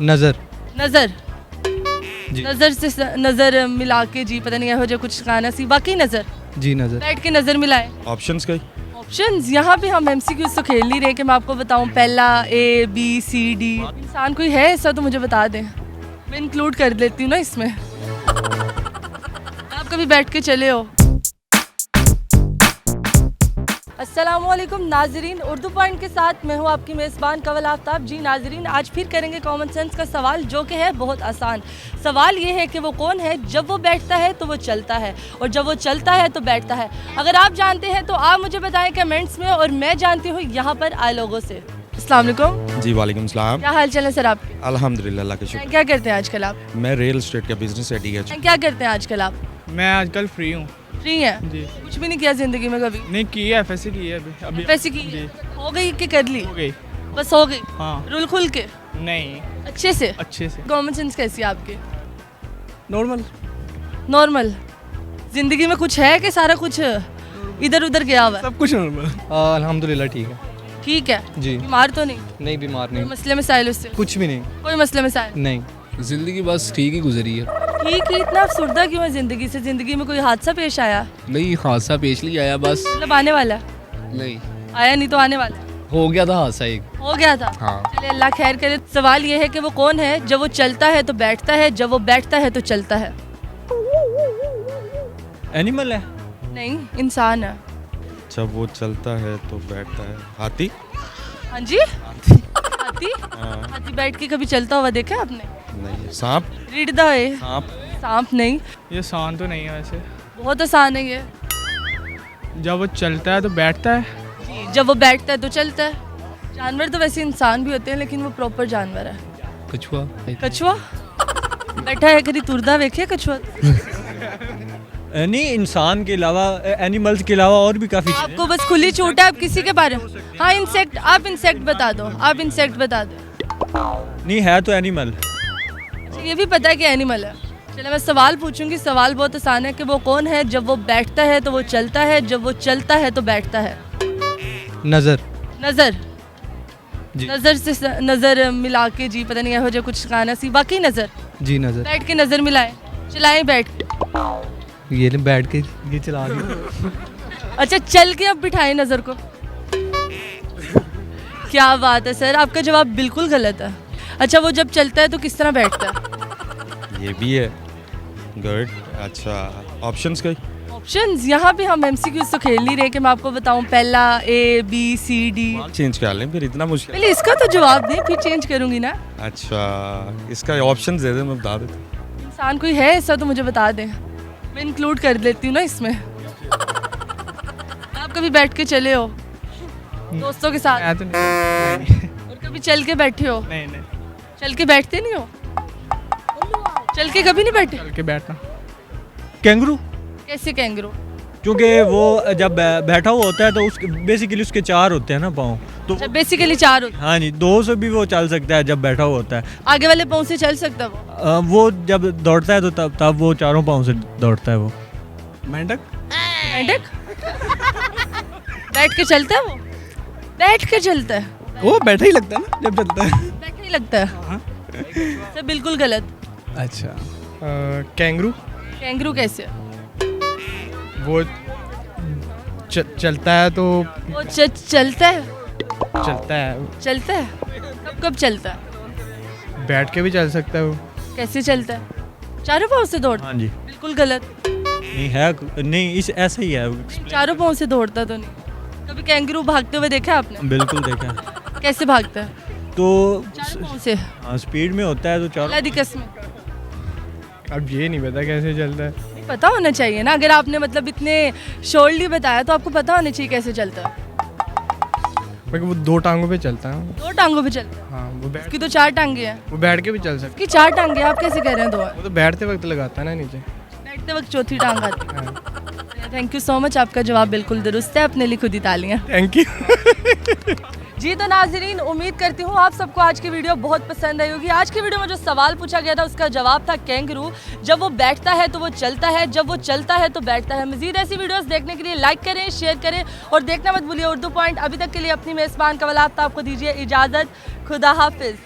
नज़र नज़र जी। नज़र से नज़र मिला के जी पता नहीं हो जाए कुछ गाना सी बाकी नज़र जी नज़र। बैठ के नज़र मिलाए ऑप्शंस कई ऑप्शंस यहाँ पे हम MCQs तो खेल नहीं रहे कि मैं आपको बताऊँ पहला ABCD इंसान कोई है ऐसा तो मुझे बता दें मैं इंक्लूड कर देती हूँ ना इसमें आप कभी बैठ के चले हो। अस्सलामुअलैकुम नाजरीन, उर्दू पॉइंट के साथ मैं हूँ आपकी मेज़बान कवल आफ्ताब। जी नाजरीन, आज फिर करेंगे कॉमन सेंस का सवाल जो कि है बहुत आसान। सवाल ये है कि वो कौन है जब वो बैठता है तो वो चलता है और जब वो चलता है तो बैठता है। अगर आप जानते हैं तो आप मुझे बताएं कमेंट्स में और मैं जानती हूँ यहाँ पर आ लोगों से। अस्सलाम वालेकुम। जी वालेकुम सलाम। क्या हाल चाल है सर आपके? अल्हम्दुलिल्लाह, अल्लाह का शुक्र। क्या करते हैं आजकल आप? मैं रियल एस्टेट का बिजनेस है DH। क्या करते हैं आजकल आप? मैं आजकल फ्री हूँ फ्री हैं? जी। कुछ भी नहीं किया ज़िंदगी में कभी? नहीं की है, FSC की है अभी पैसे की जी। हो गई कि कर ली? हो गई। बस हो गई? हाँ। रुल खुल के नहीं, अच्छे से? अच्छे से। कॉमन सेंस कैसी है आपकी? नॉर्मल। नॉर्मल। जिंदगी में कुछ है कि सारा कुछ इधर उधर गया हुआ है? सब कुछ नॉर्मल। अल्हम्दुलिल्लाह ठीक है ठीक है। जी। बीमार तो नहीं? नहीं बीमार कोई नहीं, मसले मसाइल उससे? कुछ भी नहीं। कोई मसले मसाइल नहीं। जिंदगी बस ठीक ही गुजरी है। ठीक ही इतना अफसुर्दा क्यों है जिंदगी से? जिंदगी में कोई हादसा पेश आया? नहीं, हादसा पेश नहीं आया, बस मतलब आने वाला? नहीं आया नहीं तो आने वाला? हो गया था हादसा एक। हो गया था? हाँ। चलिए अल्लाह खैर करे। सवाल ये है कि वो कौन है जब वो चलता है तो बैठता है, जब वो बैठता है तो चलता है? एनिमल है। नहीं, इंसान है। जब वो चलता है तो बैठता है। हाथी। हाँ जी, हाथी। हाथी बैठ के कभी चलता हुआ देखा है आपने? नहीं। सांप। Read the way. सांप। सांप नहीं, ये आसान तो नहीं है वैसे। बहुत आसान है ये। जब वो चलता है तो बैठता है। जी, जब वो बैठता है तो चलता है। जानवर तो वैसे इंसान भी होते हैं लेकिन वो प्रॉपर जानवर है। कछुआ। कछुआ बैठा है, कभी तुरदा देखे कछुआ? नहीं, इंसान के अलावा एनिमल्स के अलावा और भी काफ़ी चीज़ें आपको बस खुली छूट है, आप किसी के बारे में। हाँ इंसेक्ट, आप इंसेक्ट बता दो, आप इंसेक्ट बता दो। नहीं है तो एनिमल। ये भी पता है कि एनिमल है। चलो मैं सवाल पूछूंगी, सवाल बहुत आसान है कि वो कौन है जब वो बैठता है तो वो चलता है, जब वो चलता है तो बैठता है? नज़र नज़र जी। नज़र से नज़र मिला के जी पता नहीं हो जाए कुछ गाना सी बाकी नज़र जी नज़र। बैठ के नज़र मिलाए, चलाएं बैठ के। ये ले बैठ के ये चला रही। अच्छा चल के अब बिठाएं नज़र को। क्या बात है सर, आपका जवाब बिल्कुल गलत है। अच्छा वो जब चलता है तो किस तरह बैठता है? ये भी है। गुड। अच्छा, ऑप्शंस कई। ऑप्शंस यहाँ पे हम MCQs तो खेल नहीं रहे कि मैं आपको बताऊँ पहला ABCD। चेंज कर लें फिर, इतना मुश्किल। पहले इसका तो जवाब दें फिर चेंज करूंगी ना। अच्छा, इसका ऑप्शंस दे दे, मैं बता देता हूँ। इंसान कोई है ऐसा तो मुझे बता दें मैं इंक्लूड कर देती हूँ ना इसमें। आप कभी बैठ के चले हो दोस्तों के साथ मैं तो नहीं। और कभी चल के बैठे हो? नहीं नहीं, चल के बैठते नहीं हो? चल के कभी नहीं बैठे? चल के बैठना। कैंगरू, कैसे कैंगरू? क्योंकि वो जब बैठा हुआ होता है तो उसके बेसिकली उसके चार होते हैं ना पाँव, तो अच्छा बेसिकली चार होते। हाँ जी, दो से भी वो चल सकता है जब बैठा हुआ होता है। आगे वाले पाँव से चल सकता वो? वो जब दौड़ता है तो तब वो चारों पाँव से दौड़ता है वो। मेंढक। मेंढक बैठ के चलता है वो? बैठ के चलता है? वो बैठा ही लगता है ना जब चलता है। बैठा ही लगता है? सर बिल्कुल गलत। अच्छा, कैंगरू। कैंगरू कैसे? वो चलता है तो वो चलता है? चलता है, चलता है कब कब चलता है? बैठ के भी चल सकता है वो। कैसे चलता है? चारों पाँव से दौड़ता? हाँ जी। बिल्कुल गलत। नहीं है, नहीं इस ऐसा ही है। चारों पाँव से दौड़ता तो नहीं। कभी कैंगरू भागते हुए देखा आपने? बिल्कुल देखा है। कैसे भागता है? तो चारों पाँव से? हाँ, स्पीड में होता है तो चारों। अल्लाह दी कसम। अब ये नहीं पता कैसे चलता है। नहीं पता होना चाहिए ना, अगर आपने मतलब इतने शोरली बताया तो आपको पता होना चाहिए कैसे चलता है। बाकी वो दो टांगों पे चलता है। दो टांगों पे चलता है? हाँ, वो बैठ उसकी तो चार टांगे हैं। वो बैठ के भी चल सकता उसकी चार टांगे हैं, आप कैसे कह रहे हैं दो है? है। वो तो बैठते वक्त लगाता है ना नीचे। बैठते वक्त चौथी टांग आती है। हाँ। थैंक यू सो मच, आपका जवाब बिल्कुल दुरुस्त है। अपने लिए खुद ही तालियां। Thank you. जी तो नाजरीन, उम्मीद करती हूँ आप सबको आज की वीडियो बहुत पसंद आई होगी। आज की वीडियो में जो सवाल पूछा गया था उसका जवाब था कैंगरू। जब वो बैठता है तो वो चलता है, जब वो चलता है तो बैठता है। मजीद ऐसी वीडियोस देखने के लिए लाइक करें, शेयर करें और देखना मत भूलिए उर्दू पॉइंट। अभी तक के लिए अपनी मेज़बान कवल आफ्ताब को दीजिए इजाज़त। खुदा हाफिज़।